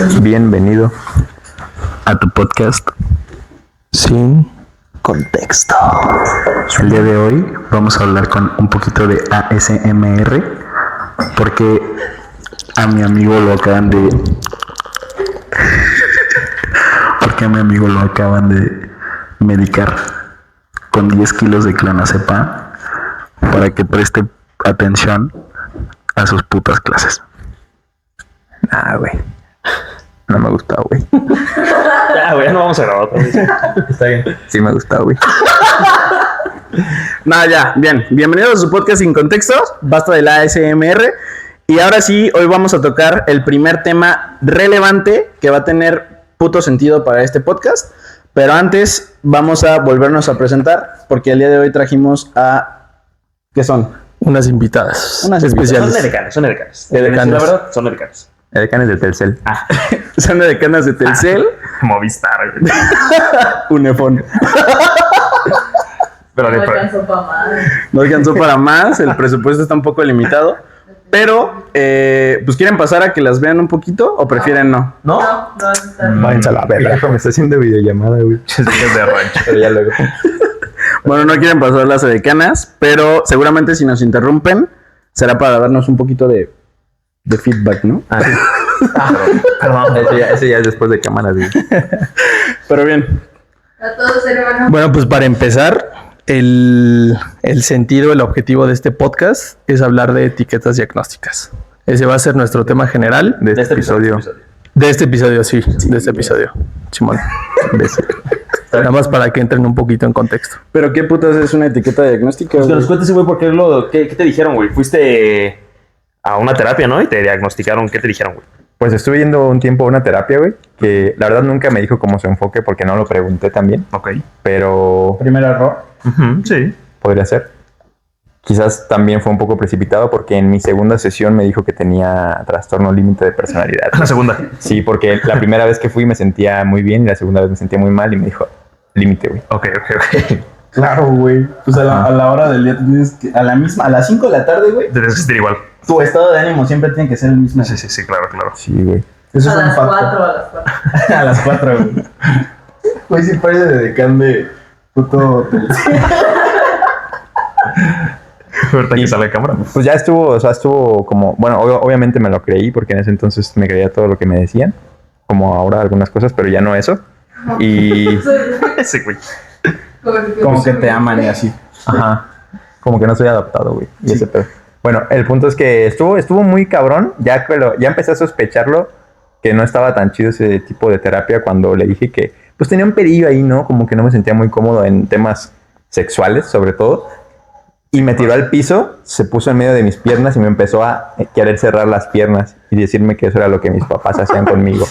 Bienvenido a tu podcast Sin Contexto. El día de hoy vamos a hablar con un poquito de ASMR porque a mi amigo lo acaban de medicar con 10 kilos de clonazepam para que preste atención a sus putas clases. Güey. No me gusta, güey. Ya, güey, no vamos a grabar otra vez. Está bien. Sí me gusta, güey. Ya, bien. Bienvenidos a su podcast Sin Contexto. Basta de la ASMR. Y ahora sí, hoy vamos a tocar el primer tema relevante que va a tener puto sentido para este podcast. Pero antes vamos a volvernos a presentar porque el día de hoy trajimos a... ¿Qué son? Unas invitadas. Unas especiales. Son edecanes. Edecanes. La verdad, son edecanes. Edecanes de Telcel. Son edecanas de Telcel. Movistar, güey. Unefón. Pero No alcanzó para más. No alcanzó para más. El presupuesto está un poco limitado. Pero, pues quieren pasar a que las vean un poquito o prefieren no. ¿No? No, está Váyanse a la verga. Me está haciendo videollamada, güey. Es de rancho. Pero ya luego. Bueno, no quieren pasar las edecanas, pero seguramente si nos interrumpen será para darnos un poquito de feedback, ¿no? Perdón. Ese ya es después de cámaras, güey. Pero bien. A todos, hermano. Bueno, pues para empezar, el sentido, el objetivo de este podcast es hablar de etiquetas diagnósticas. Ese va a ser nuestro tema general De este episodio. de este episodio, sí, de este episodio. Simón. Nada más para que entren un poquito en contexto. Pero ¿qué putas es una etiqueta diagnóstica? Pues que nos güey? cuentes, güey, ¿qué te dijeron, güey? Fuiste a una terapia, ¿no? Y te diagnosticaron. ¿Qué te dijeron, güey? Pues estuve yendo un tiempo a una terapia, güey, que la verdad nunca me dijo cómo su enfoque porque no lo pregunté también, Ok. pero Primer error. Sí. podría ser. Quizás también fue un poco precipitado porque en mi segunda sesión me dijo que tenía trastorno límite de personalidad. La segunda. Sí, porque la primera vez que fui me sentía muy bien y la segunda vez me sentía muy mal y me dijo, límite, güey. Ok. Claro, güey. Pues a la hora del día tienes que... A las 5 de la tarde, güey. Debes existir igual. Tu estado de ánimo siempre tiene que ser el mismo. Sí, claro. Sí, güey. Eso A es un las facto. 4. A las 4, güey. Güey, si parece de decán de puto... Ahorita que sale la cámara. Pues ya estuvo como, bueno, obviamente me lo creí porque en ese entonces me creía todo lo que me decían, como ahora algunas cosas, pero ya no eso. Y, Sí, güey. Como que te aman y así. ajá, como que no soy adaptado, güey. Y ese pedo. Bueno, el punto es que estuvo muy cabrón, ya empecé a sospecharlo, que no estaba tan chido ese tipo de terapia cuando le dije que, pues tenía un pedillo ahí, ¿no? Como que no me sentía muy cómodo en temas sexuales, sobre todo. Y me tiró al piso, se puso en medio de mis piernas y me empezó a querer cerrar las piernas y decirme que eso era lo que mis papás hacían conmigo.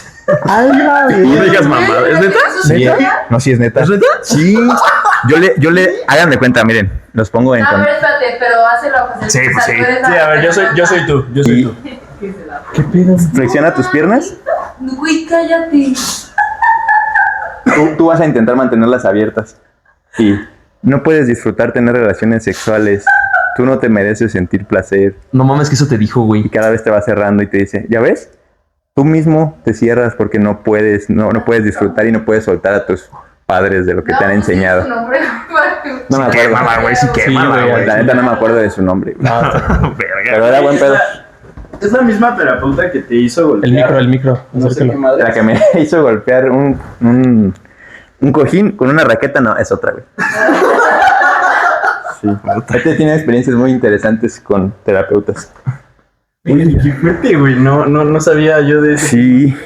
No digas mamada. ¿Es neta? Sí, no, sí es neta. ¿Es neta? Sí. Yo le, hagan de cuenta, miren, los pongo en A ver, espérate, pero hazlo. José. Sí, pues sí. Sí, a ver, yo soy tú. y ¿Qué pedo? flexiona tus piernas. Güey, cállate. Tú vas a intentar mantenerlas abiertas. Y no puedes disfrutar tener relaciones sexuales. Tú no te mereces sentir placer. No mames que eso te dijo, Y güey. cada vez te va cerrando y te dice, ¿ya ves? Tú mismo te cierras porque no puedes disfrutar y no puedes soltar a tus padres de lo que te han enseñado. No me No me Qué acuerdo. mala, güey. Sí, qué Sí, mala, güey. güey. La neta no me acuerdo de su nombre, güey. Verga. Pero era buen pedo. Es la misma terapeuta que te hizo golpear. El micro. No sé qué madre. La que me hizo golpear un cojín con una raqueta, no, es otra, güey. Sí. Este tiene experiencias muy interesantes con terapeutas. Oye, qué fuerte, güey. No sabía yo de eso. Sí.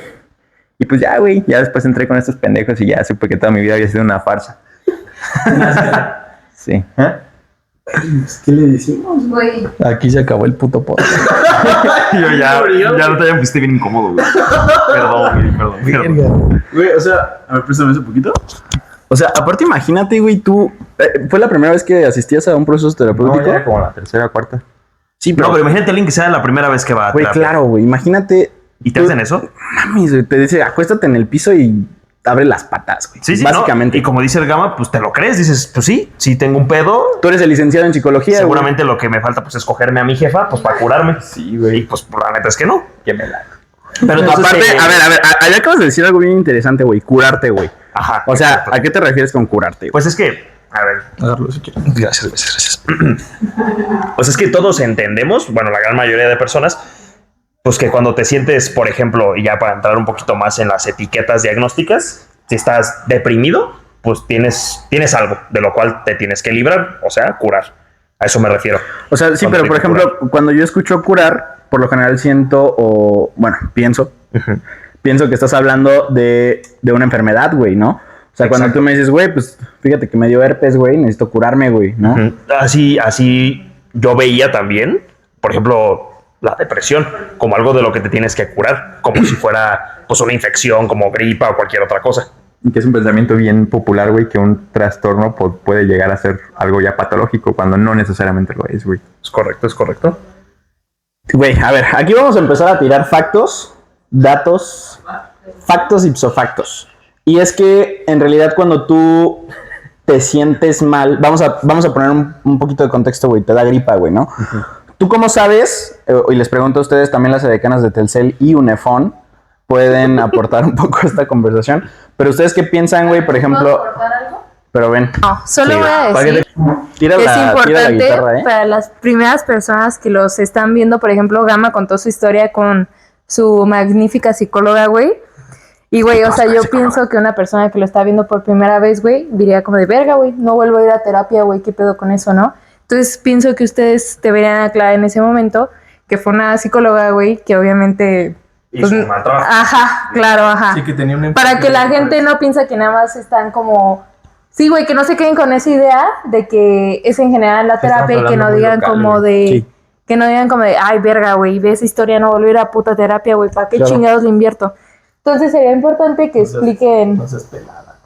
Y pues ya, güey, ya después entré con estos pendejos y ya supe que toda mi vida había sido una farsa. Sí. ¿Qué le decimos? Güey. Aquí se acabó el puto podcast. Yo ya no te pusiste bien incómodo, güey. Perdón. Güey, o sea, a ver, préstame eso un poquito. O sea, aparte imagínate, güey, tú... ¿Fue la primera vez que asistías a un proceso terapéutico? No, ya era como la tercera o cuarta. Sí, No, pero imagínate a alguien que sea la primera vez que va a Güey, terapia. claro, güey. Imagínate... ¿Y te hacen eso? Mames, güey, te dice, acuéstate en el piso y abre las patas, güey. Sí, Básicamente. ¿no? Y como dice el Gama, pues te lo crees. Dices, pues sí tengo un pedo. Tú eres el licenciado en psicología, Seguramente lo que me falta pues es cogerme a mi jefa pues para curarme. Sí, güey. Y pues la neta es que no. Que me la... Pero entonces, Aparte, a ver, allá acabas de decir algo bien interesante, güey. Curarte, güey. Ajá. O sea, exacto. ¿a qué te refieres con curarte? Pues es que, a ver, Agarro si quieres. gracias. Pues es que todos entendemos, bueno, la gran mayoría de personas, pues que cuando te sientes, por ejemplo, y ya para entrar un poquito más en las etiquetas diagnósticas, si estás deprimido, pues tienes algo de lo cual te tienes que librar, o sea, curar. A eso me refiero. O sea, sí, Cuando pero por digo ejemplo, cuando yo escucho curar, por lo general siento pienso que estás hablando de una enfermedad, güey, ¿no? O sea, cuando Exacto. tú me dices, güey, pues fíjate que me dio herpes, güey, necesito curarme, güey, ¿no? Ujú. Así yo veía también, por ejemplo, la depresión como algo de lo que te tienes que curar, como si fuera pues una infección, como gripa o cualquier otra cosa. Y que es un pensamiento bien popular, güey, que un trastorno puede llegar a ser algo ya patológico cuando no necesariamente lo es, güey. Es correcto. Güey, a ver, aquí vamos a empezar a tirar factos, datos, factos ipsofactos. Y es que en realidad cuando tú te sientes mal, vamos a poner un poquito de contexto, güey, te da gripa, güey, ¿no? ¿Tú cómo sabes? Y les pregunto a ustedes, también las edecanas de Telcel y Unifón pueden aportar un poco a esta conversación. Pero ustedes qué piensan, güey, por ejemplo, ¿Puedo aportar algo? pero ven, No, solo Sí, voy a para que decir tira que es la importante guitarra, para las primeras personas que los están viendo. Por ejemplo, Gama contó su historia con su magnífica psicóloga, güey. Y, güey, o sea, yo pienso que una persona que lo está viendo por primera vez, güey, diría como de verga, güey, no vuelvo a ir a terapia, güey, ¿qué pedo con eso, no? Entonces, pienso que ustedes deberían aclarar en ese momento que fue una psicóloga, güey, que obviamente... Hizo un mal trabajo. Ajá, claro, ajá. Sí, que tenía una Para que la gente no piensa que nada más están como... Sí, güey, que no se queden con esa idea de que es en general la terapia y que no digan como de... Sí. Que no digan como de, ay, verga, güey, ve esa historia, no volver a puta terapia, güey, ¿para qué Claro. chingados le invierto? Entonces sería importante que expliquen... No seas pelada.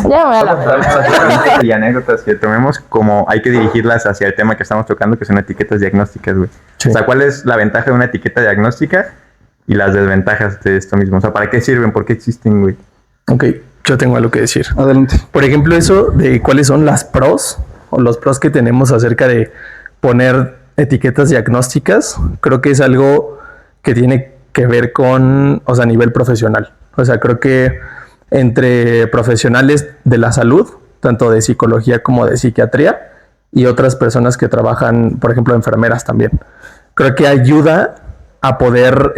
Ya me voy a la verga. Básicamente, y anécdotas que tomemos, como hay que dirigirlas hacia el tema que estamos tocando, que son etiquetas diagnósticas, güey. Sí. O sea, ¿cuál es la ventaja de una etiqueta diagnóstica y las desventajas de esto mismo? O sea, ¿para qué sirven? ¿Por qué existen, güey? Ok, yo tengo algo que decir. Adelante. Por ejemplo, eso de cuáles son las pros o los pros que tenemos acerca de poner etiquetas diagnósticas, creo que es algo que tiene que ver con, o sea, a nivel profesional. O sea, creo que entre profesionales de la salud, tanto de psicología como de psiquiatría, y otras personas que trabajan, por ejemplo, enfermeras también, creo que ayuda a poder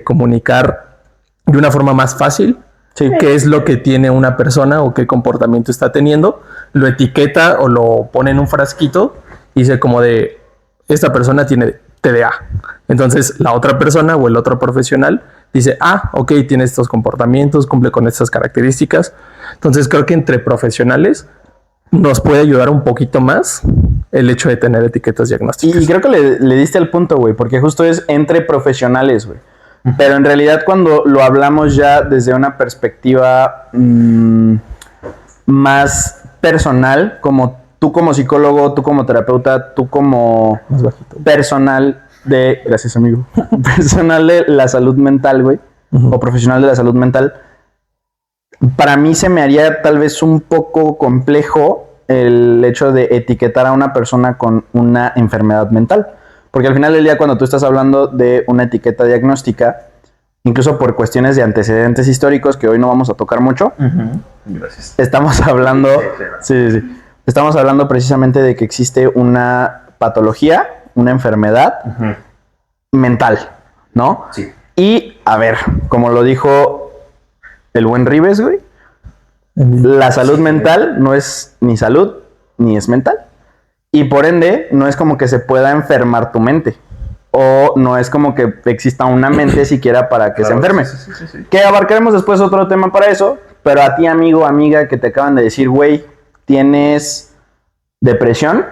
comunicar de una forma más fácil qué es lo que tiene una persona o qué comportamiento está teniendo, lo etiqueta o lo pone en un frasquito y dice como de, esta persona tiene TDA. Entonces la otra persona o el otro profesional dice, ok, tiene estos comportamientos, cumple con estas características. Entonces creo que entre profesionales nos puede ayudar un poquito más el hecho de tener etiquetas diagnósticas. Y creo que le diste el punto, güey, porque justo es entre profesionales, güey. Pero en realidad cuando lo hablamos ya desde una perspectiva más personal, como tú como psicólogo, tú como terapeuta, tú como personal de... Gracias, amigo. Personal de la salud mental, güey, o profesional de la salud mental, para mí se me haría tal vez un poco complejo el hecho de etiquetar a una persona con una enfermedad mental. Porque al final del día, cuando tú estás hablando de una etiqueta diagnóstica, incluso por cuestiones de antecedentes históricos que hoy no vamos a tocar mucho, Gracias. estamos hablando... Sí. Estamos hablando precisamente de que existe una patología, una enfermedad mental, ¿no? Sí. Y, a ver, como lo dijo el buen Rives, güey, la salud mental no es ni salud ni es mental. Y por ende, no es como que se pueda enfermar tu mente. O no es como que exista una mente siquiera para que se enferme. Sí. Que abarcaremos después otro tema para eso. Pero a ti, amigo, amiga, que te acaban de decir, güey, tienes depresión,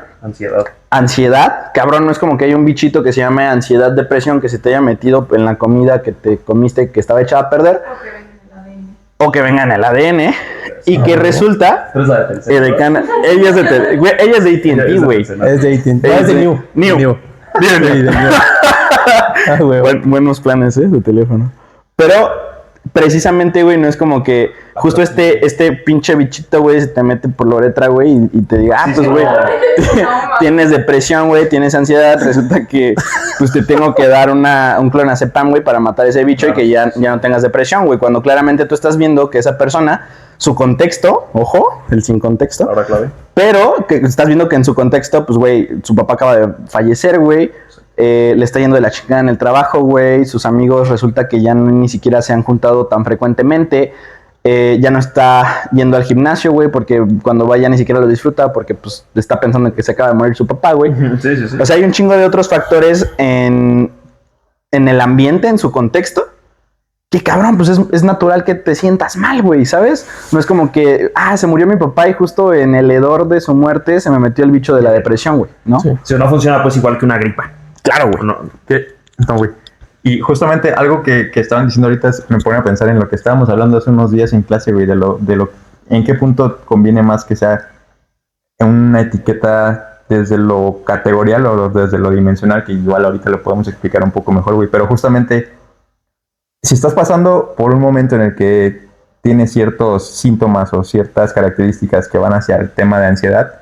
ansiedad. Cabrón, no es como que hay un bichito que se llame ansiedad, depresión, que se te haya metido en la comida que te comiste que estaba echada a perder. O que venga en el ADN. Y que resulta... Ella es de AT&T, güey. Es de AT&T. Es Es de de New. New. Sí, de New. Ah, güey. Buenos planes, de teléfono. Pero precisamente, güey, no es como que justo este pinche bichito, güey, se te mete por la uretra, güey, y te diga, pues, güey, tienes depresión, güey, tienes ansiedad, resulta que, pues, te tengo que dar un clonazepam, güey, para matar ese bicho y que ya no tengas depresión, güey, cuando claramente tú estás viendo que esa persona, su contexto, ojo, el sin contexto, Ahora clave. pero que estás viendo que en su contexto, pues, güey, su papá acaba de fallecer, güey. Le está yendo de la chingada en el trabajo, güey. Sus amigos resulta que ya ni siquiera se han juntado tan frecuentemente. Ya no está yendo al gimnasio, güey, porque cuando vaya ni siquiera lo disfruta, porque pues está pensando en que se acaba de morir su papá, güey. Sí. O sea, hay un chingo de otros factores en el ambiente, en su contexto, que cabrón, pues es natural que te sientas mal, güey, ¿sabes? No es como que, se murió mi papá y justo en el hedor de su muerte se me metió el bicho de la depresión, güey, ¿no? Sí. Si no funciona, pues igual que una gripa. Claro, güey. No, güey. Y justamente algo que estaban diciendo ahorita me pone a pensar en lo que estábamos hablando hace unos días en clase, güey, de lo en qué punto conviene más que sea una etiqueta desde lo categorial o desde lo dimensional, que igual ahorita lo podemos explicar un poco mejor, güey, pero justamente si estás pasando por un momento en el que tienes ciertos síntomas o ciertas características que van hacia el tema de ansiedad,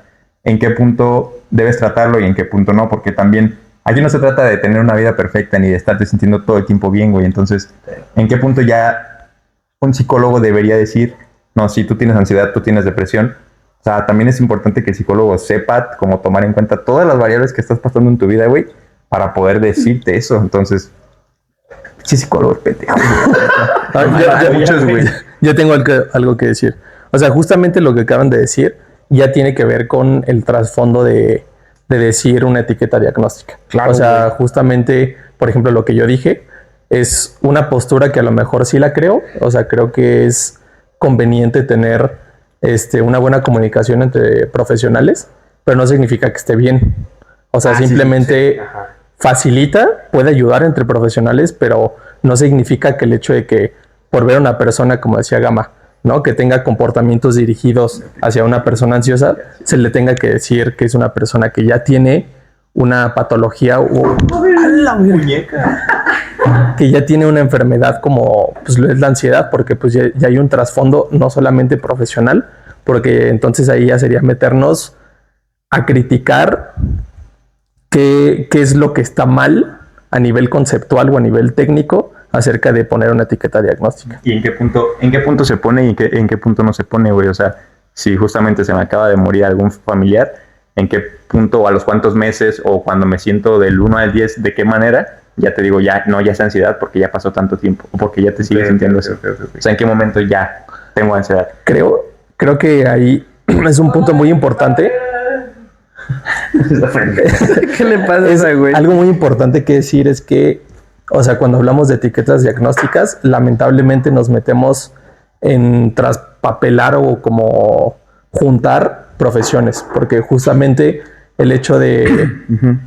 ¿en qué punto debes tratarlo y en qué punto no? Porque también aquí no se trata de tener una vida perfecta ni de estarte sintiendo todo el tiempo bien, güey. Entonces, ¿en qué punto ya un psicólogo debería decir, no, si tú tienes ansiedad, tú tienes depresión? O sea, también es importante que el psicólogo sepa cómo tomar en cuenta todas las variables que estás pasando en tu vida, güey, para poder decirte eso. Entonces, sí, psicólogo, pendejo. Muchos, güey. Yo tengo algo que decir. O sea, justamente lo que acaban de decir ya tiene que ver con el trasfondo de decir una etiqueta diagnóstica. Claro, o sea, güey. Justamente, por ejemplo, lo que yo dije es una postura que a lo mejor sí la creo. O sea, creo que es conveniente tener una buena comunicación entre profesionales, pero no significa que esté bien. O sea, simplemente facilita, puede ayudar entre profesionales, pero no significa que el hecho de que por ver a una persona, como decía Gama, ¿no?, que tenga comportamientos dirigidos hacia una persona ansiosa, se le tenga que decir que es una persona que ya tiene una patología o la muñeca, que ya tiene una enfermedad como pues lo es la ansiedad, porque pues ya hay un trasfondo no solamente profesional, porque entonces ahí ya sería meternos a criticar qué es lo que está mal a nivel conceptual o a nivel técnico acerca de poner una etiqueta diagnóstica. ¿Y en qué punto se pone y en qué punto no se pone, güey? O sea, si justamente se me acaba de morir algún familiar, ¿en qué punto o a los cuántos meses o cuando me siento del 1 al 10, de qué manera? Ya te digo, ya es ansiedad porque ya pasó tanto tiempo o porque ya te sigues sintiendo así. O sea, ¿en qué momento ya tengo ansiedad? Creo que ahí es un punto muy importante. ¿Qué le pasa a esa, güey? Algo muy importante que decir es que, o sea, cuando hablamos de etiquetas diagnósticas, lamentablemente nos metemos en traspapelar o como juntar profesiones, porque justamente el hecho de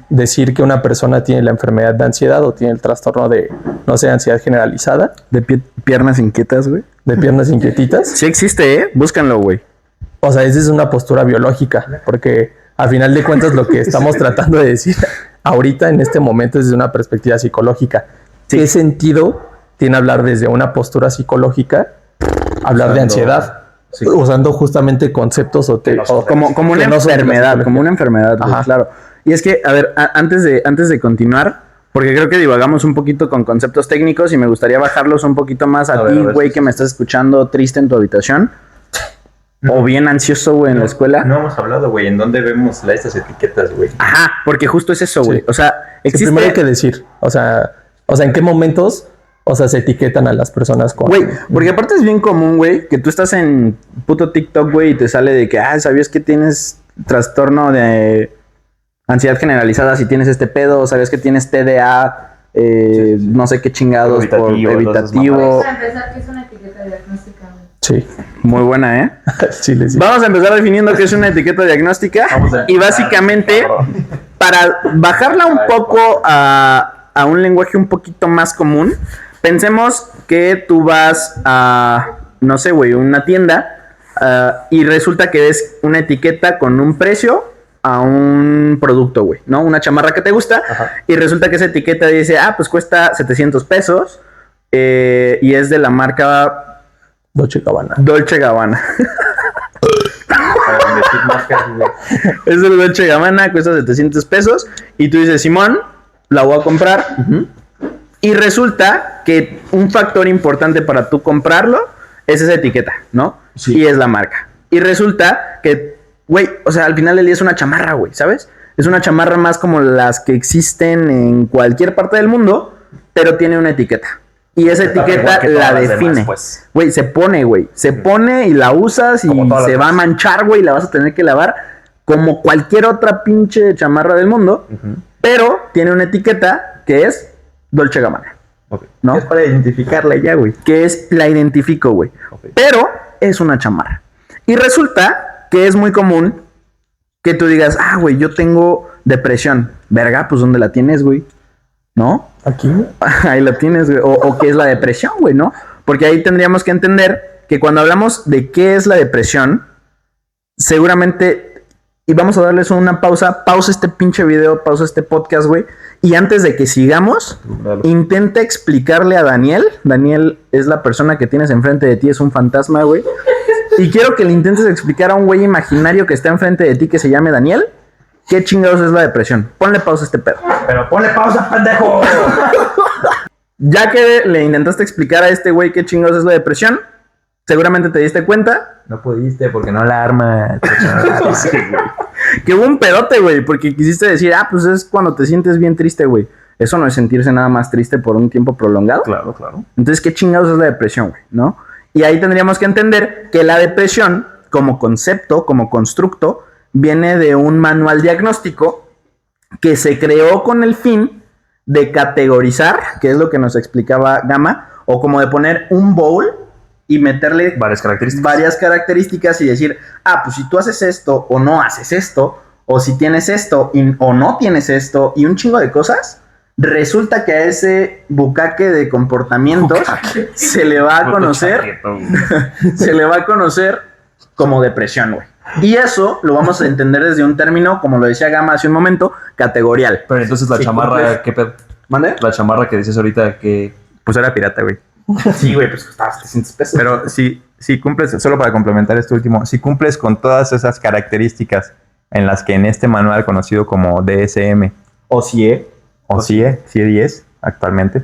decir que una persona tiene la enfermedad de ansiedad o tiene el trastorno de, no sé, ansiedad generalizada, De piernas inquietas, güey. de piernas inquietitas, Sí existe, ¿eh? Búscanlo, güey. o sea, esa es una postura biológica, porque a final de cuentas lo que estamos tratando de decir ahorita en este momento es desde una perspectiva psicológica. ¿Qué sentido tiene hablar desde una postura psicológica, hablar de ansiedad? Sí. Usando justamente conceptos Como una que no son de la enfermedad, psicología. como una enfermedad, güey, Ajá. claro. Y es que, a ver, antes de continuar, porque creo que divagamos un poquito con conceptos técnicos y me gustaría bajarlos un poquito más a ti, güey, que me estás escuchando triste en tu habitación. O bien ansioso, güey, en la escuela. No hemos hablado, güey, ¿en dónde vemos estas etiquetas, güey? Ajá, porque justo es eso, güey. Sí. O sea, Sí, existe... primero hay que decir, o sea, ¿en qué momentos, o sea, se etiquetan a las personas con... Güey, porque aparte es bien común, güey, que tú estás en puto TikTok, güey, y te sale de que, ¿sabías que tienes trastorno de ansiedad generalizada si tienes este pedo? ¿Sabías que tienes TDA? No sé qué chingados por evitativo. Para empezar, ¿qué es una etiqueta diagnóstica? Sí, Muy buena, ¿eh? sí, les digo. Vamos a empezar definiendo qué es una etiqueta diagnóstica y básicamente para bajarla un poco a un lenguaje un poquito más común, pensemos que tú vas a, no sé, güey, una tienda y resulta que ves una etiqueta con un precio a un producto, güey, ¿no? Una chamarra que te gusta y resulta que esa etiqueta dice, pues cuesta 700 pesos Y es de la marca Dolce Gabbana. Dolce Gabbana. Para decir marcas, güey. Es del Dolce Gabbana, cuesta 700 pesos. Y tú dices, Simón, la voy a comprar. Y resulta que un factor importante para tú comprarlo es esa etiqueta, ¿no? Sí. Y es la marca. Y resulta que, güey, o sea, al final del día es una chamarra, güey, ¿sabes? Es una chamarra más como las que existen en cualquier parte del mundo, pero tiene una etiqueta. Y esa Igual etiqueta que todas la las define. demás, pues. Güey, se pone, güey. Se pone y la usas y Como todas las se va a demás. manchar, güey, y la vas a tener que lavar como cualquier otra pinche chamarra del mundo. Pero tiene una etiqueta que es Dolce Gabbana. Ok. ¿No? Es para identificarla ya, güey. Que es, la identifico, güey. Ok. Pero es una chamarra. Y resulta que es muy común que tú digas, ah, güey, yo tengo depresión. Verga, pues ¿dónde la tienes, güey? ¿No? Aquí. Ahí la tienes, güey. O qué es la depresión, güey, ¿no? Porque ahí tendríamos que entender que cuando hablamos de qué es la depresión, seguramente, y vamos a darles una pausa este pinche video, pausa este podcast, güey. Y antes de que sigamos, intenta explicarle a Daniel. Daniel es la persona que tienes enfrente de ti, es un fantasma, güey. Y quiero que le intentes explicar a un güey imaginario que está enfrente de ti que se llame Daniel, qué chingados es la depresión. Ponle pausa a este pedo. Pero ponle pausa, pendejo. Ya que le intentaste explicar a este güey qué chingados es la depresión, seguramente te diste cuenta No pudiste porque no la armas. que hubo un pedote, güey, porque quisiste decir, ah, pues es cuando te sientes bien triste, güey. Eso no es sentirse nada más triste por un tiempo prolongado. Claro, claro. Entonces, ¿qué chingados es la depresión, güey? ¿No? Y ahí tendríamos que entender que la depresión, como concepto, como constructo, viene de un manual diagnóstico que se creó con el fin de categorizar, que es lo que nos explicaba Gama, o como de poner un bowl y meterle Varias características. varias características y decir, ah, pues si tú haces esto o no haces esto, o si tienes esto o no tienes esto, y un chingo de cosas, resulta que a ese bucaque de comportamientos se le va a conocer, se le va a conocer como depresión, güey. Y eso lo vamos a entender desde un término, como lo decía Gama hace un momento, categorial. Pero entonces la Sí, chamarra, cumples. ¿qué pedo? ¿Mande? La chamarra que dices ahorita que... Pues era pirata, güey. Sí, güey, pues costaba 300 pesos. Pero si cumples, solo para complementar esto último, si cumples con todas esas características en las que en este manual conocido como DSM O CIE. o CIE 10 actualmente,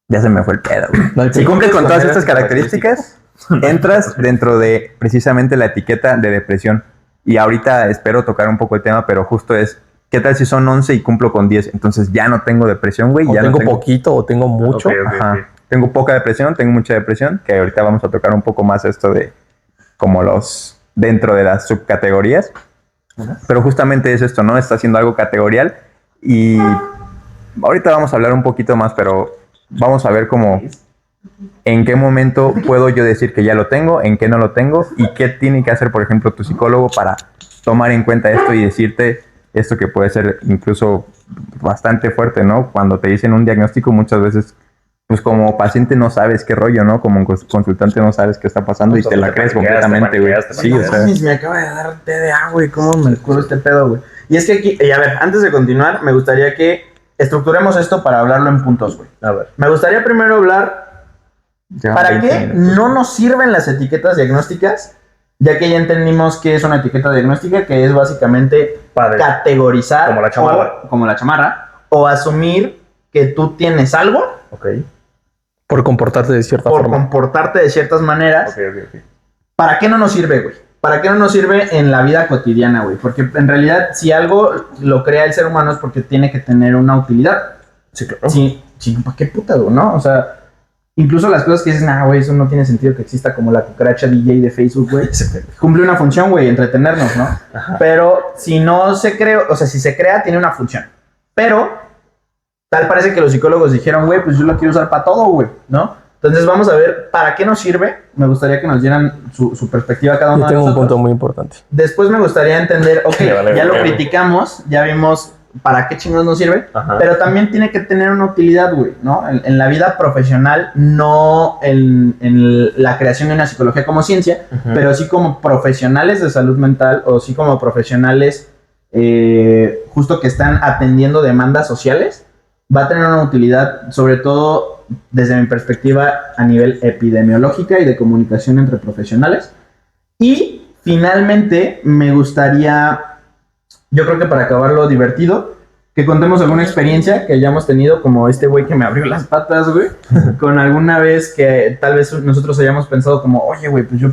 ya se me fue el pedo, güey. Si cumples con todas estas características, entras dentro de precisamente la etiqueta de depresión. Y ahorita espero tocar un poco el tema, pero justo es, ¿qué tal si son 11 y cumplo con 10? Entonces ya no tengo depresión, güey. O Ya tengo no poquito o tengo mucho. Ok, ok. Ajá. Tengo poca depresión, tengo mucha depresión, que ahorita vamos a tocar un poco más esto de como los dentro de las subcategorías. Pero justamente es esto, ¿no? Está haciendo algo categorial y ahorita vamos a hablar un poquito más, pero vamos a ver cómo en qué momento puedo yo decir que ya lo tengo, en qué no lo tengo y qué tiene que hacer, por ejemplo, tu psicólogo para tomar en cuenta esto y decirte esto que puede ser incluso bastante fuerte, ¿no? Cuando te dicen un diagnóstico muchas veces, pues como paciente no sabes qué rollo, ¿no? Como consultante no sabes qué está pasando y te la crees completamente, güey. Sí, o sea, Me acaba de dar TDA, güey. ¿Cómo me ocurre este pedo, güey? Y es que aquí, y a ver, antes de continuar, me gustaría que estructuremos esto para hablarlo en puntos, güey. A ver. Me gustaría primero hablar llevan para 20 qué minutos. no nos sirven las etiquetas diagnósticas, ya que ya entendimos qué es una etiqueta diagnóstica, que es básicamente Padre. categorizar Como la chamarra. como la chamarra, o asumir que tú tienes algo Ok. Por comportarte de cierta por forma. comportarte de ciertas maneras. Ok. ¿Para qué no nos sirve, güey? ¿Para qué no nos sirve en la vida cotidiana, güey? Porque en realidad, si algo lo crea el ser humano es porque tiene que tener una utilidad. Sí, claro. Sí, ¿para qué puta, güey, no? O sea, incluso las cosas que dices, nah, güey, eso no tiene sentido que exista, como la cucaracha DJ de Facebook, güey. Cumple una función, güey, entretenernos, ¿no? Pero si no se crea, o sea, si se crea, tiene una función. Pero tal parece que los psicólogos dijeron, güey, pues yo lo quiero usar para todo, güey, ¿no? Entonces vamos a ver para qué nos sirve. Me gustaría que nos dieran su perspectiva cada uno Yo de tengo un nosotros. punto muy importante. Después me gustaría entender, ok, Vale, ya lo vale. criticamos, ya vimos para qué chingados nos sirve, Ajá. pero también tiene que tener una utilidad, güey, ¿no? En la vida profesional, no en la creación de una psicología como ciencia, pero sí como profesionales de salud mental o sí como profesionales justo que están atendiendo demandas sociales, va a tener una utilidad, sobre todo desde mi perspectiva a nivel epidemiológica y de comunicación entre profesionales. Y finalmente me gustaría, yo creo que para acabarlo divertido, que contemos alguna experiencia que hayamos tenido, como este güey que me abrió las patas, güey, con alguna vez que tal vez nosotros hayamos pensado como, oye, güey, pues yo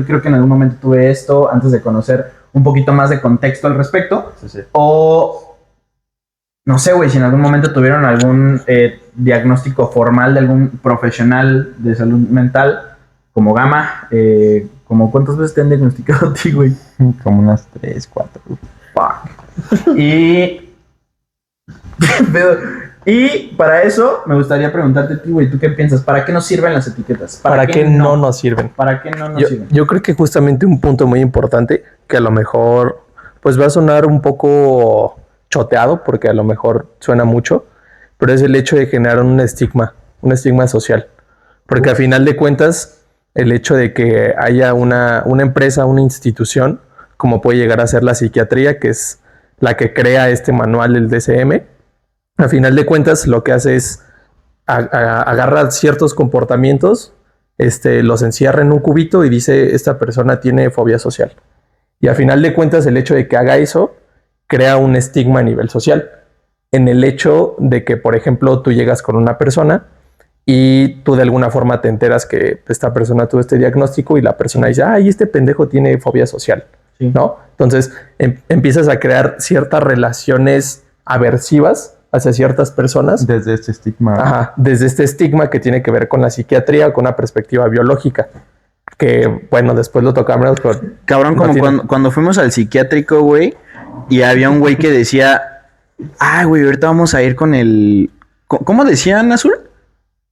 creo que en algún momento tuve esto antes de conocer un poquito más de contexto al respecto. Sí. O, no sé, güey, si en algún momento tuvieron algún diagnóstico formal de algún profesional de salud mental, como Gama, como ¿cuántas veces te han diagnosticado a ti, güey? Como unas 3, 4. Fuck. Y para eso me gustaría preguntarte a ti, güey, ¿tú qué piensas? ¿Para qué nos sirven las etiquetas? ¿Para qué no nos sirven? ¿Para qué no nos sirven? Yo creo que justamente un punto muy importante que a lo mejor pues va a sonar un poco choteado porque a lo mejor suena mucho, pero es el hecho de generar un estigma social. Porque a final de cuentas, el hecho de que haya una empresa, una institución, como puede llegar a ser la psiquiatría, que es la que crea este manual del DSM, a final de cuentas lo que hace es agarrar ciertos comportamientos, los encierra en un cubito y dice, esta persona tiene fobia social. Y a final de cuentas el hecho de que haga eso crea un estigma a nivel social. En el hecho de que, por ejemplo, tú llegas con una persona y tú de alguna forma te enteras que esta persona tuvo este diagnóstico y la persona dice, ay, este pendejo tiene fobia social, Sí. ¿no? Entonces empiezas a crear ciertas relaciones aversivas hacia ciertas personas. Desde este estigma. Ajá, desde este estigma que tiene que ver con la psiquiatría o con una perspectiva biológica. Que, bueno, después lo tocamos, pero... Cabrón, como cuando fuimos al psiquiátrico, güey, y había un güey que decía, ay, güey, ahorita vamos a ir con el... ¿Cómo decían, Azul?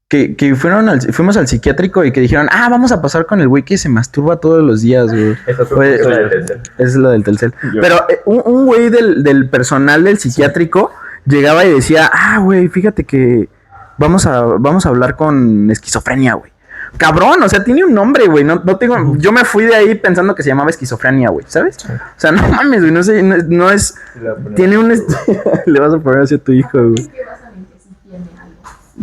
Que fuimos al psiquiátrico y que dijeron, vamos a pasar con el güey que se masturba todos los días, güey. Güey, es lo del Telcel. Pero un güey del personal del psiquiátrico llegaba y decía, güey, fíjate que vamos a hablar con esquizofrenia, güey. Cabrón, o sea, tiene un nombre, güey. No tengo. Yo me fui de ahí pensando que se llamaba esquizofrenia, güey, ¿sabes? O sea, no mames, güey. No sé, no es. Tiene un. Le vas a poner así a tu hijo, güey.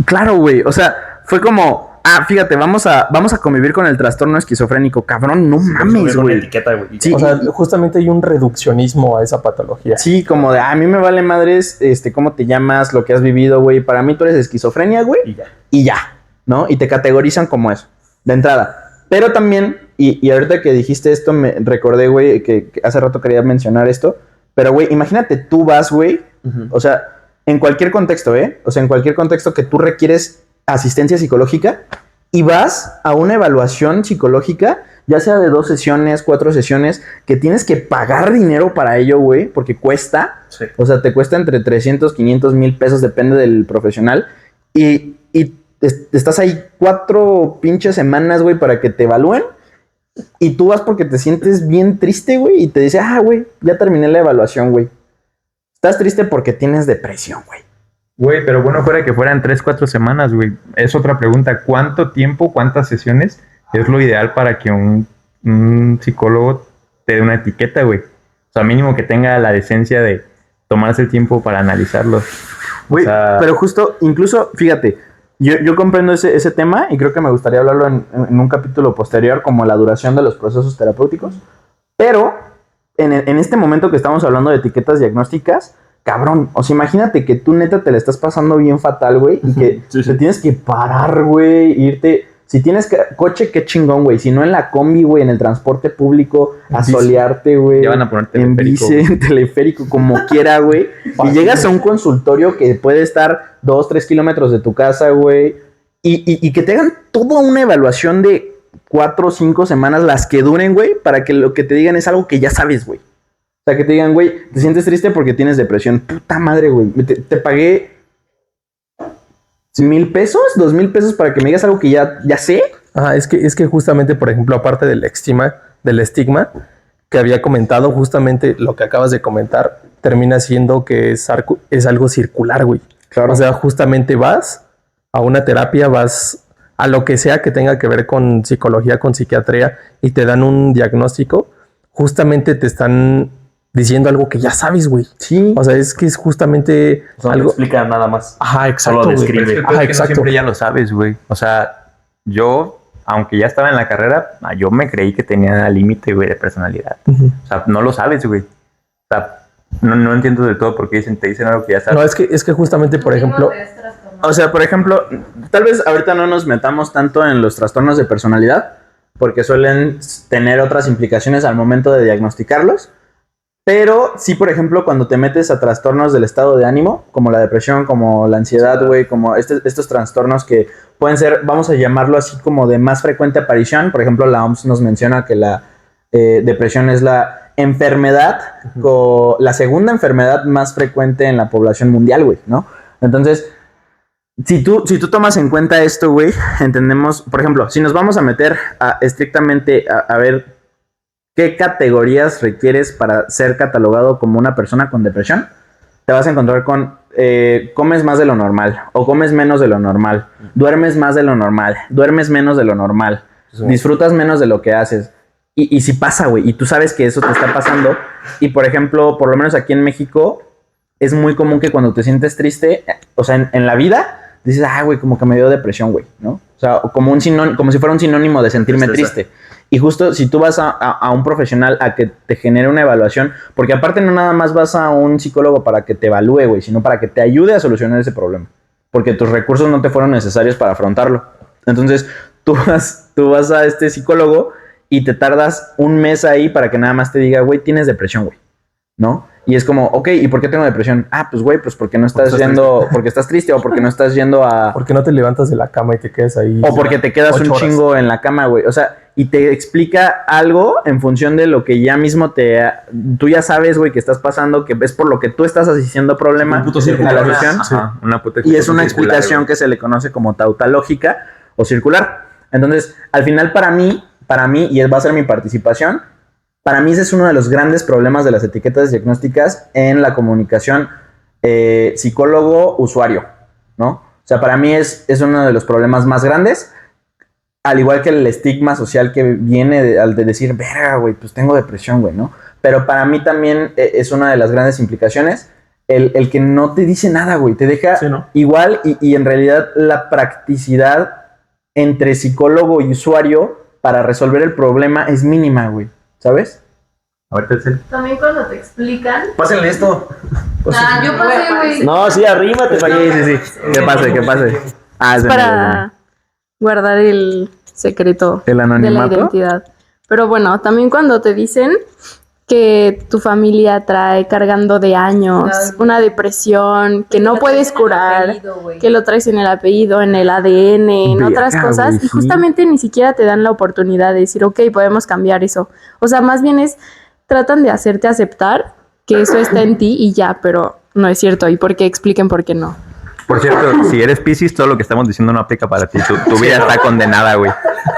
Claro, güey. O sea, fue como. Fíjate, vamos a convivir con el trastorno esquizofrénico. Cabrón, no mames, Una güey. etiqueta, güey. Sí, O sea, justamente hay un reduccionismo a esa patología. sí, como de, a mí me vale madres, cómo te llamas, lo que has vivido, güey. Para mí tú eres esquizofrenia, güey. Y ya, ¿no? Y te categorizan como eso, de entrada. Pero también, y ahorita que dijiste esto, me recordé, güey, que hace rato quería mencionar esto. Pero, güey, imagínate, tú vas, güey, o sea, en cualquier contexto, o sea, en cualquier contexto que tú requieres asistencia psicológica y vas a una evaluación psicológica, ya sea de 2 sesiones, 4 sesiones, que tienes que pagar dinero para ello, güey, porque cuesta. Sí. O sea, te cuesta entre 300, 500 mil pesos, depende del profesional. Y estás ahí 4 pinches semanas, güey, para que te evalúen. Y tú vas porque te sientes bien triste, güey, y te dice, güey, ya terminé la evaluación, güey. Estás triste porque tienes depresión, güey. Güey, pero bueno, fuera que fueran 3, 4 semanas, güey. Es otra pregunta. ¿Cuánto tiempo, cuántas sesiones es lo ideal para que un psicólogo te dé una etiqueta, güey? O sea, mínimo que tenga la decencia de tomarse el tiempo para analizarlo. Güey, O sea, pero justo, incluso, fíjate, yo comprendo ese tema y creo que me gustaría hablarlo en un capítulo posterior, como la duración de los procesos terapéuticos. Pero en este momento que estamos hablando de etiquetas diagnósticas, cabrón, o sea, imagínate que tú neta te la estás pasando bien fatal, güey, y que te tienes que parar, güey, irte. Si tienes coche, qué chingón, güey. Si no, en la combi, güey, en el transporte público, a solearte, güey. Ya van a poner en teleférico, bici, en teleférico, como quiera, güey. Y llegas a un consultorio que puede estar 2, 3 kilómetros de tu casa, güey. Y que te hagan toda una evaluación de 4 o 5 semanas, las que duren, güey, para que lo que te digan es algo que ya sabes, güey. O sea, que te digan, güey, te sientes triste porque tienes depresión. Puta madre, güey. Te pagué 1,000 pesos, 2,000 pesos para que me digas algo que ya sé. Es que justamente, por ejemplo, aparte del estigma que había comentado, justamente lo que acabas de comentar termina siendo que es algo circular, güey. Claro. O sea, justamente vas a una terapia, vas a lo que sea que tenga que ver con psicología, con psiquiatría, y te dan un diagnóstico, justamente te están diciendo algo que ya sabes, güey. Sí. O sea, es que es justamente No algo. te explica nada más. Ajá, exacto. Solo güey. describe. Pero es que el Ajá, pedo es que no exacto. siempre ya lo sabes, güey. O sea, yo, aunque ya estaba en la carrera, yo me creí que tenía límite, güey, de personalidad. Ujú. O sea, no lo sabes, güey. O sea, no entiendo del todo por qué te dicen algo que ya sabes. No, es que justamente, por ejemplo, O sea, por ejemplo, tal vez ahorita no nos metamos tanto en los trastornos de personalidad, porque suelen tener otras implicaciones al momento de diagnosticarlos. Pero sí, por ejemplo, cuando te metes a trastornos del estado de ánimo, como la depresión, como la ansiedad, güey, como estos trastornos que pueden ser, vamos a llamarlo así, como de más frecuente aparición. Por ejemplo, la OMS nos menciona que la depresión es la enfermedad, la segunda enfermedad más frecuente en la población mundial, güey, ¿no? Entonces, si tú tomas en cuenta esto, güey, entendemos, por ejemplo, si nos vamos a meter estrictamente a ver qué categorías requieres para ser catalogado como una persona con depresión, te vas a encontrar con comes más de lo normal o comes menos de lo normal, duermes más de lo normal, duermes menos de lo normal, disfrutas menos de lo que haces. Y si pasa, güey, y tú sabes que eso te está pasando, y por ejemplo, por lo menos aquí en México, es muy común que cuando te sientes triste, o sea, en la vida, dices, güey, como que me dio depresión, güey, ¿no? O sea, como si fuera un sinónimo de sentirme triste. Y justo si tú vas a un profesional a que te genere una evaluación, porque aparte no nada más vas a un psicólogo para que te evalúe, güey, sino para que te ayude a solucionar ese problema. Porque tus recursos no te fueron necesarios para afrontarlo. Entonces, tú vas a este psicólogo y te tardas un mes ahí para que nada más te diga, güey, tienes depresión, güey, ¿no? Y es como, ok, ¿y por qué tengo depresión? Pues güey, pues porque no estás yendo, porque estás triste o porque no estás yendo a... ¿por qué no te levantas de la cama y te quedas ahí? O porque te quedas 8 un horas? chingo en la cama, güey. O sea, y te explica algo en función de lo que ya mismo tú ya sabes, güey, que estás pasando, que es por lo que tú estás asistiendo problema Un puto círculo. a la sesión. Ajá, una puta Y es una circular, explicación güey. que se le conoce como tautológica o circular. Entonces, al final para mí, y va a ser mi participación, para mí ese es uno de los grandes problemas de las etiquetas diagnósticas en la comunicación psicólogo-usuario, ¿no? O sea, para mí es uno de los problemas más grandes, al igual que el estigma social que viene al de decir, verga, güey, pues tengo depresión, güey, ¿no? Pero para mí también es una de las grandes implicaciones el que no te dice nada, güey, te deja Sí, ¿no? igual y en realidad la practicidad entre psicólogo y usuario para resolver el problema es mínima, güey, ¿sabes? A ver, Telcel. También cuando te explican. Pásenle esto. Yo pasé, güey. No, sí, arrímate. Sí. Que pase. Es Para guardar el secreto el de la anonimato. identidad. Pero bueno, también cuando te dicen que tu familia trae cargando de años una depresión que no puedes curar, que lo traes en el apellido, en el ADN, en Verga, otras cosas, güey, y sí. justamente ni siquiera te dan la oportunidad de decir, ok, podemos cambiar eso. O sea, más bien tratan de hacerte aceptar que eso está en ti y ya, pero no es cierto. Y porque expliquen por qué no. Por cierto, si eres Piscis, todo lo que estamos diciendo no aplica para ti. Tu vida está condenada, güey.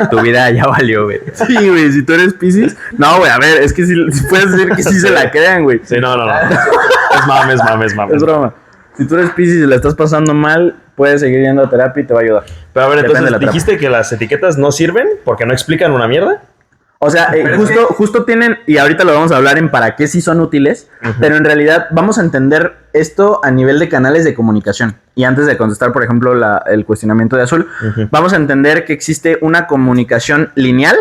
Tu vida ya valió, güey. Sí, güey, si tú eres Piscis. No, güey, a ver, es que si puedes decir que sí se la crean, güey. Sí, no. Es mames. Es broma. Si tú eres Piscis y la estás pasando mal, puedes seguir yendo a terapia y te va a ayudar. Pero a ver, Depende de entonces, la trama. ¿dijiste que las etiquetas no sirven porque no explican una mierda? O sea, justo tienen, y ahorita lo vamos a hablar en para qué sí son útiles, pero en realidad vamos a entender esto a nivel de canales de comunicación. Y antes de contestar, por ejemplo, el cuestionamiento de Azul, vamos a entender que existe una comunicación lineal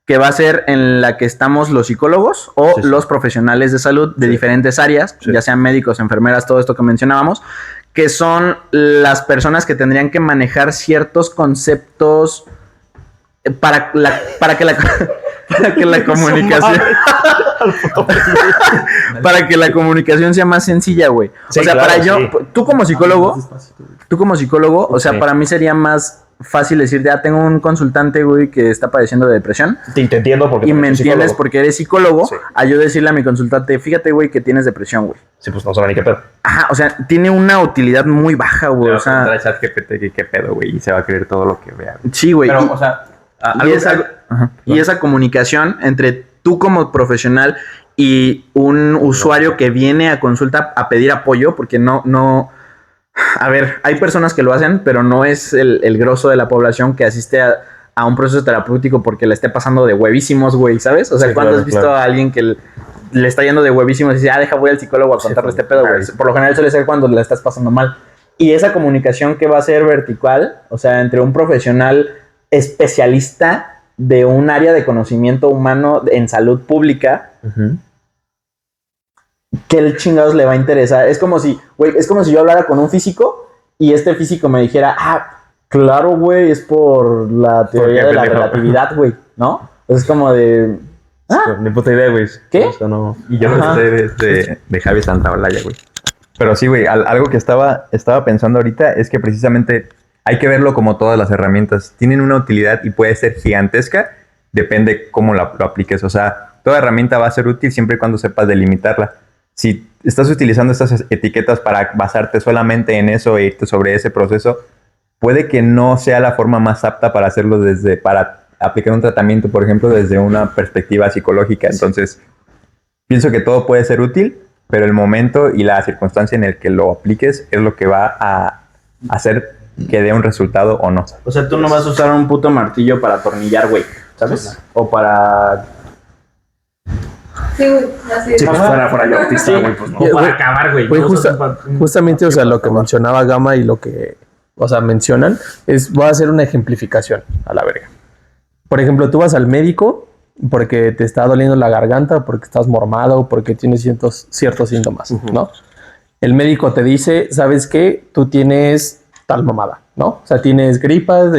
que va a ser en la que estamos los psicólogos o los profesionales de salud de diferentes áreas, ya sean médicos, enfermeras, todo esto que mencionábamos, que son las personas que tendrían que manejar ciertos conceptos para que la comunicación para que la comunicación sea más sencilla, güey. Sí, o sea, claro, para yo, sí. tú como psicólogo, o sea, Sí. para mí sería más fácil decirte, tengo un consultante, güey, que está padeciendo de depresión. Te entiendo porque Y me eres entiendes psicólogo. porque eres psicólogo, Sí. a yo decirle a mi consultante, fíjate, güey, que tienes depresión, güey. Sí, pues no saben ni qué pedo. Ajá, o sea, tiene una utilidad muy baja, güey. O sea, Trae ChatGPT, qué pedo, güey. Y se va a creer todo lo que vea. Güey. sí, güey. Pero, o sea, Y esa comunicación entre tú como profesional y un usuario que viene a consulta a pedir apoyo, porque no... A ver, hay personas que lo hacen, pero no es el grosso de la población que asiste a un proceso terapéutico porque le esté pasando de huevísimos, güey, ¿sabes? O sea, Sí, ¿cuándo claro, has visto claro. a alguien que le está yendo de huevísimo y dice, deja, voy al psicólogo a contarle este pedo, güey. Por lo general suele ser cuando la estás pasando mal. Y esa comunicación que va a ser vertical, o sea, entre un profesional especialista de un área de conocimiento humano en salud pública, ¿qué el chingados le va a interesar? Es como si yo hablara con un físico y este físico me dijera, claro, güey, es por la teoría de la relatividad, güey, ¿no? Es como de... Ni puta idea, güey. ¿Qué? O sea, no. Y yo lo sé de Javi Santaolalla, güey. Pero sí, güey, algo que estaba pensando ahorita es que precisamente hay que verlo como todas las herramientas. Tienen una utilidad y puede ser gigantesca, depende cómo lo apliques. O sea, toda herramienta va a ser útil siempre y cuando sepas delimitarla. Si estás utilizando estas etiquetas para basarte solamente en eso e irte sobre ese proceso, puede que no sea la forma más apta para hacerlo para aplicar un tratamiento, por ejemplo, desde una perspectiva psicológica. Entonces, pienso que todo puede ser útil, pero el momento y la circunstancia en el que lo apliques es lo que va a hacer que dé un resultado o no. O sea, tú no vas a usar un puto martillo para atornillar, güey, ¿sabes? O para... Sí, güey, así es. Si fuera yo autista, güey, pues no. O para acabar, güey. Güey, No usas justamente, o sea, lo que mencionaba Gama y lo que, o sea, mencionan, voy a hacer una ejemplificación a la verga. Por ejemplo, tú vas al médico porque te está doliendo la garganta, porque estás mormado, porque tienes ciertos síntomas, ¿no? El médico te dice, ¿sabes qué? Tú tienes tal mamada, ¿no? O sea, tienes gripas,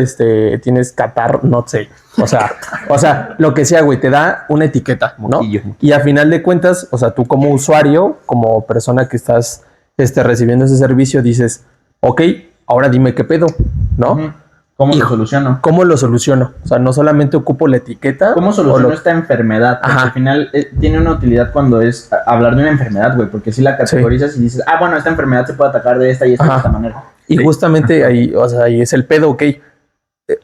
tienes catarro, no sé. O sea, lo que sea, güey, te da una etiqueta, ¿no? Y a final de cuentas, o sea, tú como usuario, como persona que estás recibiendo ese servicio, dices, ok, ahora dime qué pedo, ¿no? ¿Cómo lo soluciono? ¿Cómo lo soluciono? O sea, no solamente ocupo la etiqueta. ¿Cómo soluciono esta enfermedad? Porque al final tiene una utilidad cuando es hablar de una enfermedad, güey, porque si la categorizas y dices, bueno, esta enfermedad se puede atacar de esta y esta de esta manera. Y justamente ahí, o sea, ahí es el pedo, ok.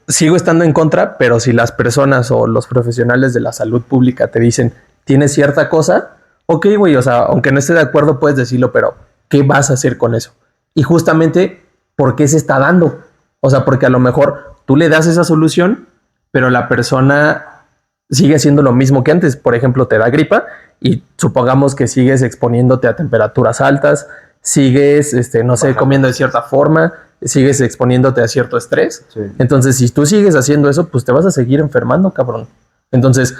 Sigo estando en contra, pero si las personas o los profesionales de la salud pública te dicen, tienes cierta cosa, ok, güey, o sea, aunque no esté de acuerdo, puedes decirlo, pero ¿qué vas a hacer con eso? Y justamente, ¿por qué se está dando? O sea, porque a lo mejor tú le das esa solución, pero la persona sigue haciendo lo mismo que antes. Por ejemplo, te da gripa y supongamos que sigues exponiéndote a temperaturas altas, sigues, no sé, comiendo de cierta forma, sigues exponiéndote a cierto estrés. Sí. Entonces, si tú sigues haciendo eso, pues te vas a seguir enfermando, cabrón. Entonces,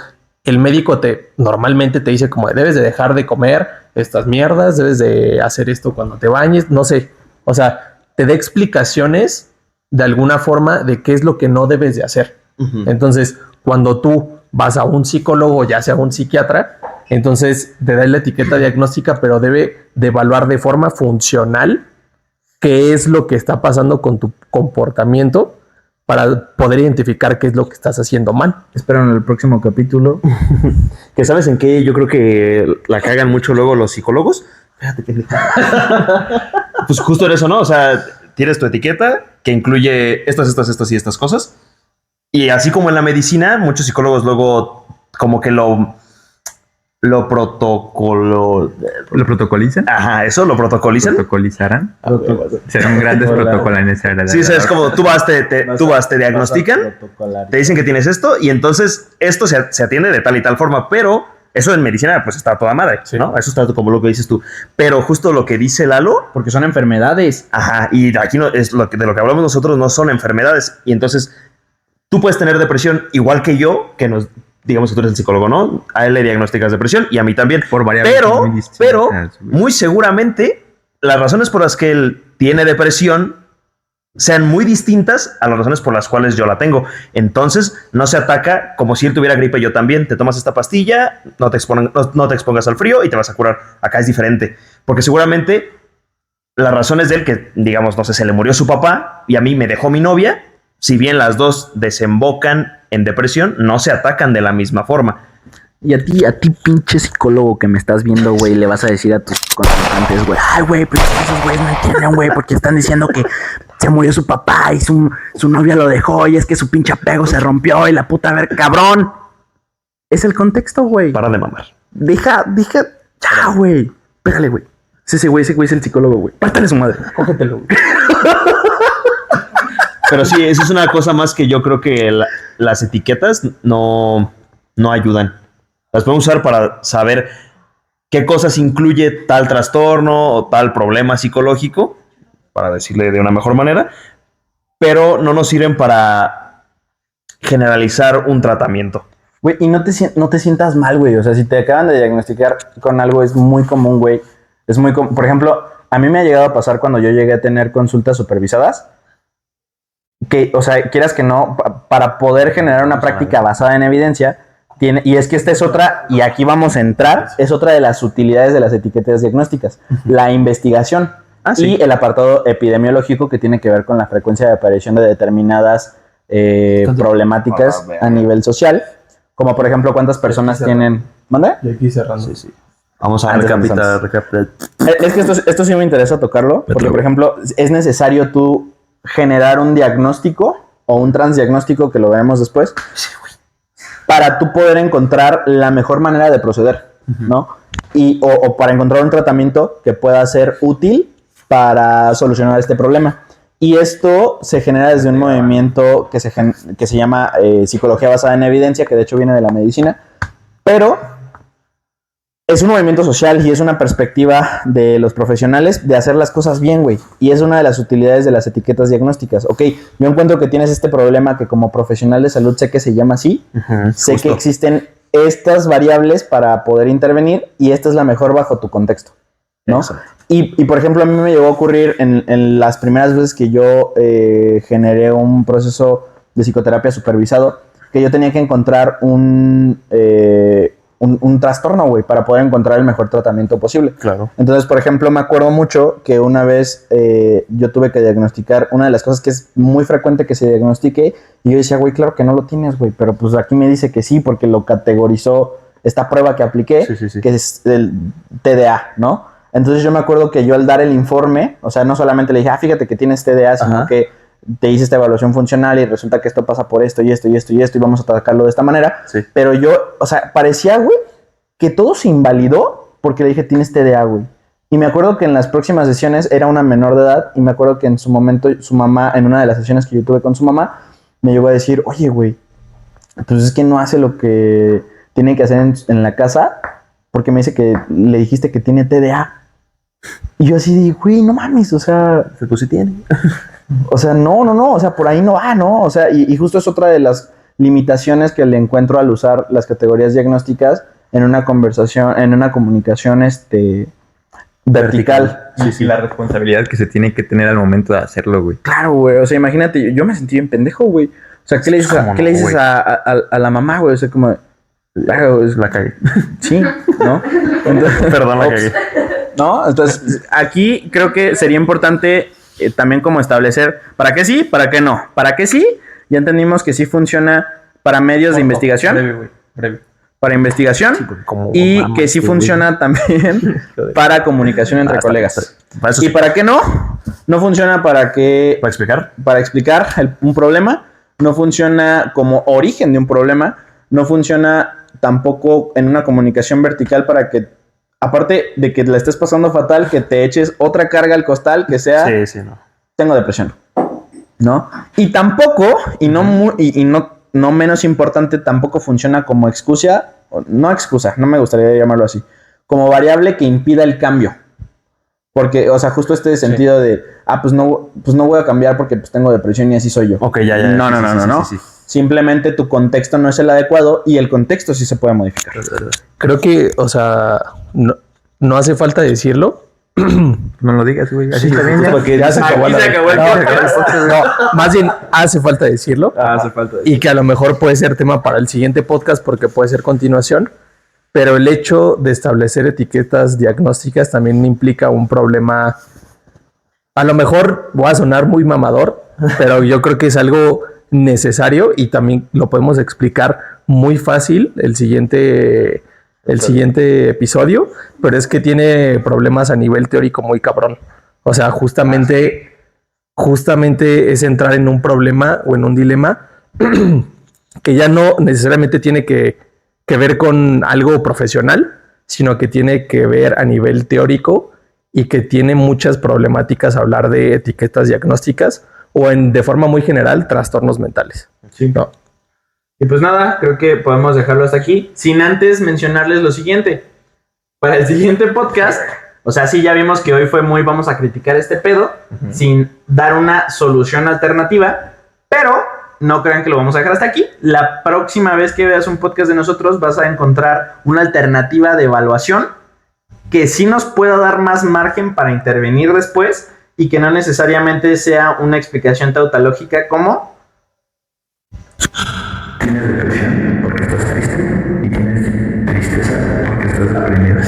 el médico normalmente te dice como debes de dejar de comer estas mierdas, debes de hacer esto cuando te bañes, no sé. O sea, te da explicaciones de alguna forma de qué es lo que no debes de hacer. Entonces, cuando tú vas a un psicólogo, ya sea un psiquiatra, entonces te da la etiqueta diagnóstica, pero debe de evaluar de forma funcional qué es lo que está pasando con tu comportamiento para poder identificar qué es lo que estás haciendo mal. Espero en el próximo capítulo. Que sabes en qué yo creo que la cagan mucho luego los psicólogos. Fíjate que... Pues justo en eso, ¿no? O sea, tienes tu etiqueta que incluye estas y estas cosas. Y así como en la medicina, muchos psicólogos luego como que lo protocolizan. Ajá, eso, lo protocolizan. Protocolizarán. Serán grandes protocolares. Sí, o sea, es como tú vas, te diagnostican, te dicen que tienes esto y entonces esto se atiende de tal y tal forma, pero eso en medicina pues está a toda madre, sí, ¿no? Eso está como lo que dices tú. Pero justo lo que dice Lalo, porque son enfermedades. Ajá, y aquí no, es de lo que hablamos nosotros no son enfermedades. Y entonces tú puedes tener depresión igual que yo, que nos... Digamos que tú eres el psicólogo, ¿no? A él le diagnosticas depresión y a mí también. Por variables pero muy seguramente las razones por las que él tiene depresión sean muy distintas a las razones por las cuales yo la tengo. Entonces no se ataca como si él tuviera gripe yo también. Te tomas esta pastilla, no te expongas al frío y te vas a curar. Acá es diferente. Porque seguramente las razones de él, que digamos, no sé, se le murió su papá y a mí me dejó mi novia, si bien las dos desembocan en depresión, no se atacan de la misma forma. Y a ti pinche psicólogo que me estás viendo, güey, le vas a decir a tus consultantes, güey, ay, güey, pero esos güeyes no entienden, güey, porque están diciendo que se murió su papá y su novia lo dejó y es que su pinche apego se rompió y la puta, a ver, cabrón. Es el contexto, güey. Para de mamar. Deja, ya, güey. Pégale, güey. Ese güey es el psicólogo, güey. Pártale su madre. Cógetelo, güey. Pero sí, eso es una cosa más que yo creo que las etiquetas no ayudan. Las podemos usar para saber qué cosas incluye tal trastorno o tal problema psicológico, para decirle de una mejor manera, pero no nos sirven para generalizar un tratamiento. Güey, y no te sientas mal, güey. O sea, si te acaban de diagnosticar con algo, es muy común, güey. Es muy común. Por ejemplo, a mí me ha llegado a pasar cuando yo llegué a tener consultas supervisadas, que, o sea, quieras que no, para poder generar una práctica basada en evidencia, y es que esta es otra, y aquí vamos a entrar, es otra de las utilidades de las etiquetas diagnósticas, la investigación y el apartado epidemiológico que tiene que ver con la frecuencia de aparición de determinadas problemáticas a nivel social, como por ejemplo cuántas personas tienen... ¿Mande? Y aquí cerrando. Sí. Vamos a recapitar. Es que esto sí me interesa tocarlo, porque por ejemplo es necesario tú generar un diagnóstico o un transdiagnóstico, que lo veremos después, para tú poder encontrar la mejor manera de proceder, ¿no? O para encontrar un tratamiento que pueda ser útil para solucionar este problema. Y esto se genera desde un movimiento que se llama psicología basada en evidencia, que de hecho viene de la medicina, pero es un movimiento social y es una perspectiva de los profesionales de hacer las cosas bien, güey. Y es una de las utilidades de las etiquetas diagnósticas. Ok, yo encuentro que tienes este problema que como profesional de salud sé que se llama así. Sé que existen estas variables para poder intervenir y esta es la mejor bajo tu contexto, ¿no? Y por ejemplo, a mí me llegó a ocurrir en las primeras veces que yo generé un proceso de psicoterapia supervisado, que yo tenía que encontrar un trastorno, güey, para poder encontrar el mejor tratamiento posible. Claro. Entonces, por ejemplo, me acuerdo mucho que una vez yo tuve que diagnosticar una de las cosas que es muy frecuente que se diagnostique, y yo decía, güey, claro que no lo tienes, güey, pero pues aquí me dice que sí, porque lo categorizó esta prueba que apliqué, que es el TDA, ¿no? Entonces yo me acuerdo que yo al dar el informe, o sea, no solamente le dije, fíjate que tienes TDA, sino que te hice esta evaluación funcional y resulta que esto pasa por esto y esto y esto y esto y vamos a atacarlo de esta manera. Sí. Pero yo, o sea, parecía, güey, que todo se invalidó porque le dije, tienes TDA, güey. Y me acuerdo que en las próximas sesiones era una menor de edad y me acuerdo que en su momento su mamá, en una de las sesiones que yo tuve con su mamá, me llegó a decir, oye, güey, pues es que no hace lo que tiene que hacer en la casa porque me dice que le dijiste que tiene TDA. Y yo así de, güey, no mames, o sea... Pues sí tiene. O sea, no, o sea, por ahí no va, ¿no? O sea, y justo es otra de las limitaciones que le encuentro al usar las categorías diagnósticas en una conversación, en una comunicación vertical. Sí, la responsabilidad que se tiene que tener al momento de hacerlo, güey. Claro, güey, o sea, imagínate, yo me sentí bien pendejo, güey. O sea, ¿qué le dices, a la mamá, güey? O sea, como... La cagué. Sí, ¿no? Entonces, Perdón, la cagué. ¿No? Entonces, aquí creo que sería importante también como establecer para qué sí, para qué no. Para qué sí, ya entendimos que sí funciona para medios de investigación. Breve, güey, breve. Para investigación y que sí funciona también para comunicación entre colegas. ¿Y para qué no? No funciona para explicar. Para explicar un problema. No funciona como origen de un problema. No funciona tampoco en una comunicación vertical para que, aparte de que la estés pasando fatal, que te eches otra carga al costal que sea, tengo depresión, ¿no? Y tampoco, no menos importante, tampoco funciona como excusa, no me gustaría llamarlo así, como variable que impida el cambio. Porque, o sea, justo este sentido de, pues no voy a cambiar porque pues tengo depresión y así soy yo. Ok, ya. No. Sí. Simplemente tu contexto no es el adecuado y el contexto sí se puede modificar. Creo que, o sea, no hace falta decirlo. No lo digas, güey. Así está bien. Porque ya se acabó el podcast. No, más bien hace falta decirlo. Y que a lo mejor puede ser tema para el siguiente podcast porque puede ser continuación. Pero el hecho de establecer etiquetas diagnósticas también implica un problema. A lo mejor voy a sonar muy mamador, pero yo creo que es algo necesario y también lo podemos explicar muy fácil el siguiente episodio, pero es que tiene problemas a nivel teórico muy cabrón. O sea, justamente es entrar en un problema o en un dilema que ya no necesariamente tiene que ver con algo profesional, sino que tiene que ver a nivel teórico y que tiene muchas problemáticas hablar de etiquetas diagnósticas o de forma muy general, trastornos mentales. Sí. ¿No? Y pues nada, creo que podemos dejarlo hasta aquí, sin antes mencionarles lo siguiente. para el siguiente podcast. O sea, sí, ya vimos que hoy fue muy vamos a criticar este pedo sin dar una solución alternativa, pero no crean que lo vamos a dejar hasta aquí. La próxima vez que veas un podcast de nosotros vas a encontrar una alternativa de evaluación que sí nos pueda dar más margen para intervenir después y que no necesariamente sea una explicación tautológica como... Tienes depresión porque estás triste y tienes tristeza porque estás deprimido.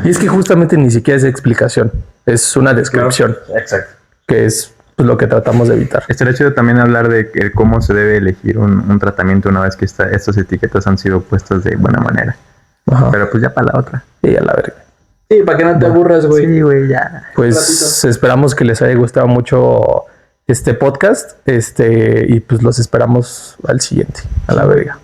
Y es que justamente ni siquiera es explicación, es una descripción, Exacto. que es pues, lo que tratamos de evitar. Estaría chido también hablar de cómo se debe elegir un tratamiento una vez que estas etiquetas han sido puestas de buena manera. Ajá. Pero pues ya para la otra. Y a la verga. Sí, para que no te aburras, güey. Sí, güey, ya. Pues esperamos que les haya gustado mucho este podcast, y pues los esperamos al siguiente. A la verga.